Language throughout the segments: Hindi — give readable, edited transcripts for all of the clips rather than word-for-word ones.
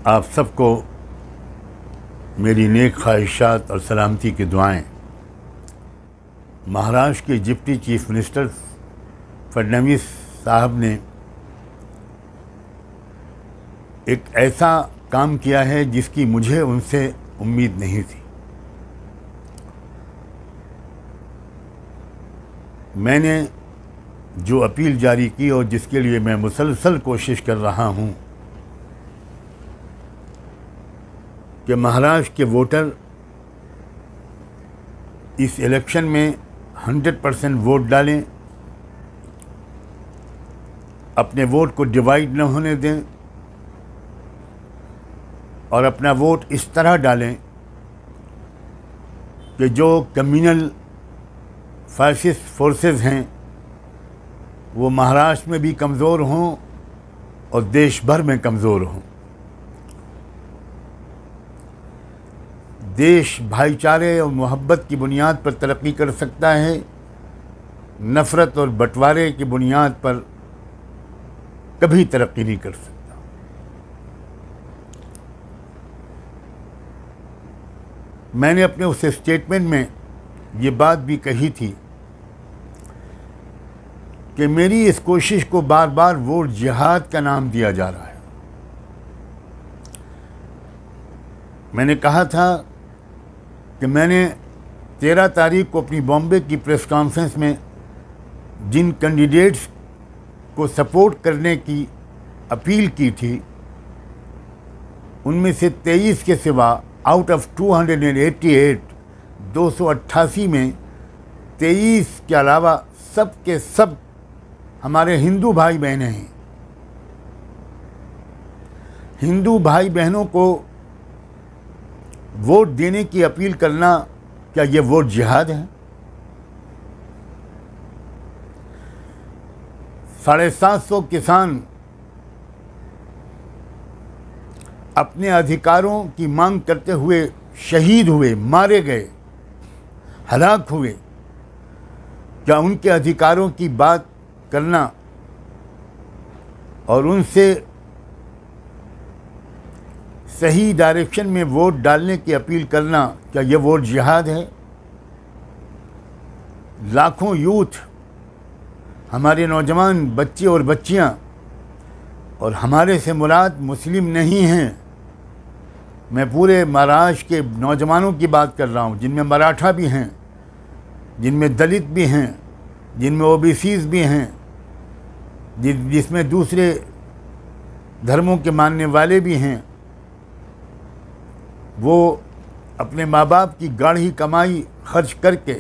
आप सबको मेरी नेक ख्वाहिशात और सलामती की दुआएं। महाराष्ट्र के डिप्टी चीफ मिनिस्टर फडणवीस साहब ने एक ऐसा काम किया है जिसकी मुझे उनसे उम्मीद नहीं थी। मैंने जो अपील जारी की और जिसके लिए मैं मुसलसल कोशिश कर रहा हूं कि महाराष्ट्र के वोटर इस इलेक्शन में 100% वोट डालें, अपने वोट को डिवाइड न होने दें और अपना वोट इस तरह डालें कि जो कम्युनल फैसिस्ट फोर्सेस हैं वो महाराष्ट्र में भी कमज़ोर हों और देश भर में कमज़ोर हों। देश भाईचारे और मोहब्बत की बुनियाद पर तरक्की कर सकता है, नफ़रत और बंटवारे की बुनियाद पर कभी तरक्की नहीं कर सकता। मैंने अपने उस स्टेटमेंट में ये बात भी कही थी कि मेरी इस कोशिश को बार बार वोट जिहाद का नाम दिया जा रहा है। मैंने कहा था कि मैंने 13 तारीख को अपनी बॉम्बे की प्रेस कॉन्फ्रेंस में जिन कैंडिडेट्स को सपोर्ट करने की अपील की थी उनमें से 23 के सिवा आउट ऑफ 288 288 में 23 के अलावा सब के सब हमारे हिंदू भाई बहनें हैं। हिंदू भाई बहनों को वोट देने की अपील करना, क्या ये वोट जिहाद है? 750 किसान अपने अधिकारों की मांग करते हुए शहीद हुए, मारे गए, हलाक हुए। क्या उनके अधिकारों की बात करना और उनसे सही डायरेक्शन में वोट डालने की अपील करना, क्या ये वोट जिहाद है? लाखों यूथ, हमारे नौजवान बच्चे और बच्चियां, और हमारे से मुराद मुस्लिम नहीं हैं, मैं पूरे महाराष्ट्र के नौजवानों की बात कर रहा हूं, जिनमें मराठा भी हैं, जिनमें दलित भी हैं, जिनमें ओबीसीज भी हैं, जिसमें दूसरे धर्मों के मानने वाले भी हैं। वो अपने माँ बाप की गाढ़ी कमाई खर्च करके,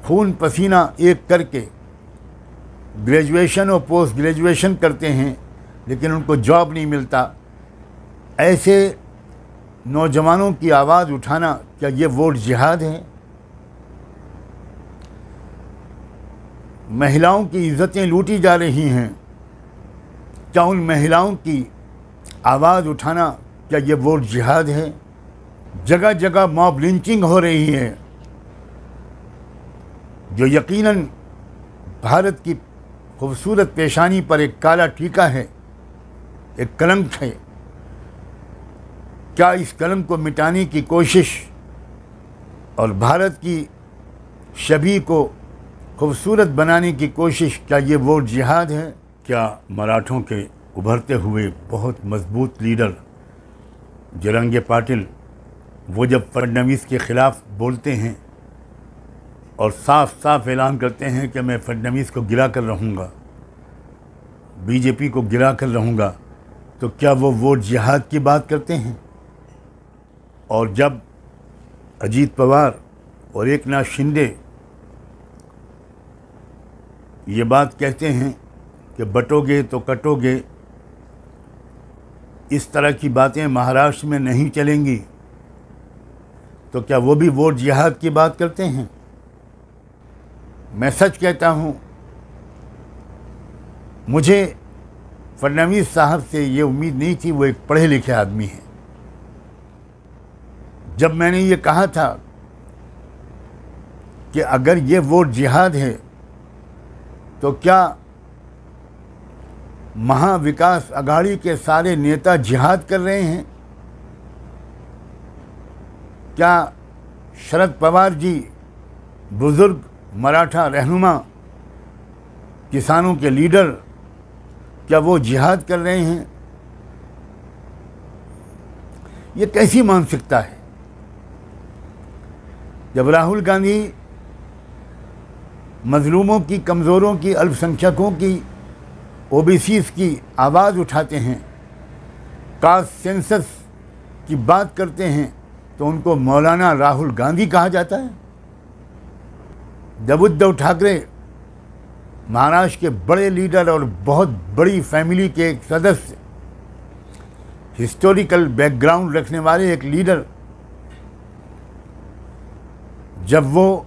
खून पसीना एक करके ग्रेजुएशन और पोस्ट ग्रेजुएशन करते हैं, लेकिन उनको जॉब नहीं मिलता। ऐसे नौजवानों की आवाज़ उठाना, क्या ये वोट जिहाद है? महिलाओं की इज्जतें लूटी जा रही हैं, क्या उन महिलाओं की आवाज़ उठाना, क्या ये वोट जिहाद है? जगह जगह मॉब लिंचिंग हो रही है, जो यकीनन भारत की खूबसूरत पेशानी पर एक काला टीका है, एक कलंक है। क्या इस कलंक को मिटाने की कोशिश और भारत की छवि को खूबसूरत बनाने की कोशिश, क्या ये वोट जिहाद है? क्या मराठों के उभरते हुए बहुत मजबूत लीडर जरांगे पाटिल, वो जब फडणवीस के ख़िलाफ़ बोलते हैं और साफ साफ ऐलान करते हैं कि मैं फडणवीस को गिरा कर रहूँगा, बीजेपी को गिरा कर रहूँगा, तो क्या वो वोट जिहाद की बात करते हैं? और जब अजीत पवार और एकनाथ शिंदे ये बात कहते हैं कि बटोगे तो कटोगे, इस तरह की बातें महाराष्ट्र में नहीं चलेंगी, तो क्या वो भी वोट जिहाद की बात करते हैं? मैं सच कहता हूं, मुझे फडणवीस साहब से ये उम्मीद नहीं थी। वो एक पढ़े लिखे आदमी हैं। जब मैंने ये कहा था कि अगर ये वोट जिहाद है तो क्या महाविकास अघाड़ी के सारे नेता जिहाद कर रहे हैं? क्या शरद पवार जी, बुजुर्ग मराठा रहनुमा, किसानों के लीडर, क्या वो जिहाद कर रहे हैं? ये कैसी मानसिकता है? जब राहुल गांधी मजलूमों की, कमज़ोरों की, अल्पसंख्यकों की, ओबीसीज की आवाज़ उठाते हैं, कास्ट सेंसस की बात करते हैं, तो उनको मौलाना राहुल गांधी कहा जाता है। जब उद्धव ठाकरे, महाराष्ट्र के बड़े लीडर और बहुत बड़ी फैमिली के एक सदस्य, हिस्टोरिकल बैकग्राउंड रखने वाले एक लीडर, जब वो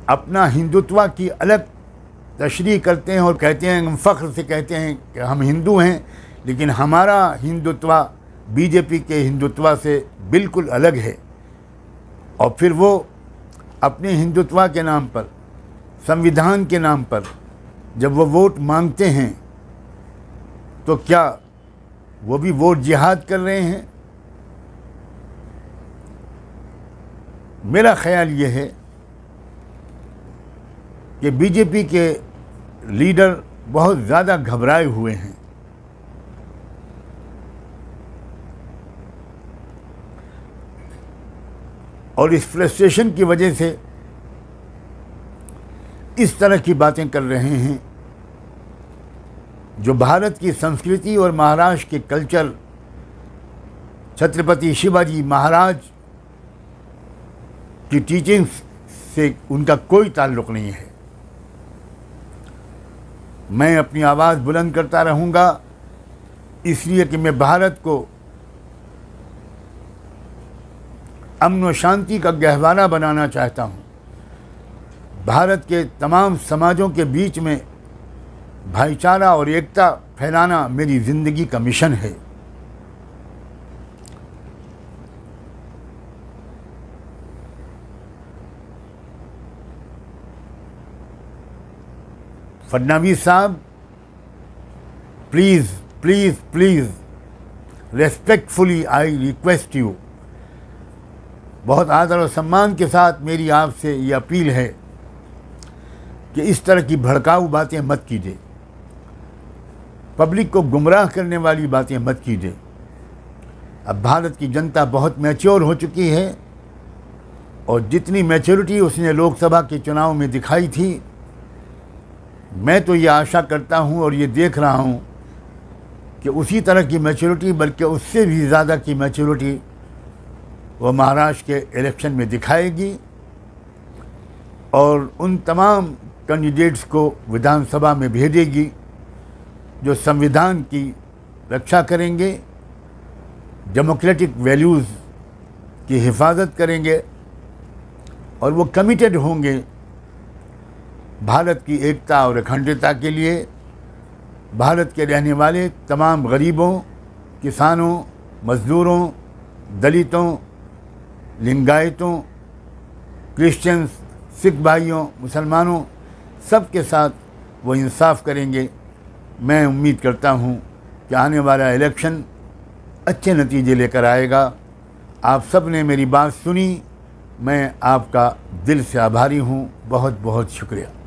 अपना हिंदुत्व की अलग तशरीह करते हैं और कहते हैं, हम फ़ख्र से कहते हैं कि हम हिंदू हैं, लेकिन हमारा हिंदुत्व बीजेपी के हिंदुत्व से बिल्कुल अलग है, और फिर वो अपने हिंदुत्व के नाम पर, संविधान के नाम पर जब वो वोट मांगते हैं, तो क्या वो भी वोट जिहाद कर रहे हैं? मेरा ख्याल ये है कि बीजेपी के लीडर बहुत ज़्यादा घबराए हुए हैं। और इस फ्रस्ट्रेशन की वजह से इस तरह की बातें कर रहे हैं जो भारत की संस्कृति और महाराष्ट्र के कल्चर, छत्रपति शिवाजी महाराज की टीचिंग्स से उनका कोई ताल्लुक़ नहीं है। मैं अपनी आवाज़ बुलंद करता रहूँगा, इसलिए कि मैं भारत को अमन व शांति का गहवारा बनाना चाहता हूँ। भारत के तमाम समाजों के बीच में भाईचारा और एकता फैलाना मेरी ज़िंदगी का मिशन है। फडणवीस साहब, please please please, respectfully I request you, बहुत आदर और सम्मान के साथ मेरी आपसे ये अपील है कि इस तरह की भड़काऊ बातें मत कीजिए, पब्लिक को गुमराह करने वाली बातें मत कीजिए। अब भारत की जनता बहुत मैच्योर हो चुकी है, और जितनी मैच्योरिटी उसने लोकसभा के चुनाव में दिखाई थी, मैं तो ये आशा करता हूँ और ये देख रहा हूँ कि उसी तरह की मैच्योरिटी, बल्कि उससे भी ज़्यादा की मैच्योरिटी वो महाराष्ट्र के इलेक्शन में दिखाएगी, और उन तमाम कैंडिडेट्स को विधानसभा में भेजेगी जो संविधान की रक्षा करेंगे, डेमोक्रेटिक वैल्यूज़ की हिफाजत करेंगे, और वो कमिटेड होंगे भारत की एकता और अखंडता के लिए, भारत के रहने वाले तमाम गरीबों, किसानों, मज़दूरों, दलितों, लिंगायतों, क्रिश्चियंस, सिख भाइयों, मुसलमानों, सब के साथ वो इंसाफ करेंगे। मैं उम्मीद करता हूँ कि आने वाला इलेक्शन अच्छे नतीजे लेकर आएगा। आप सब ने मेरी बात सुनी, मैं आपका दिल से आभारी हूँ। बहुत बहुत शुक्रिया।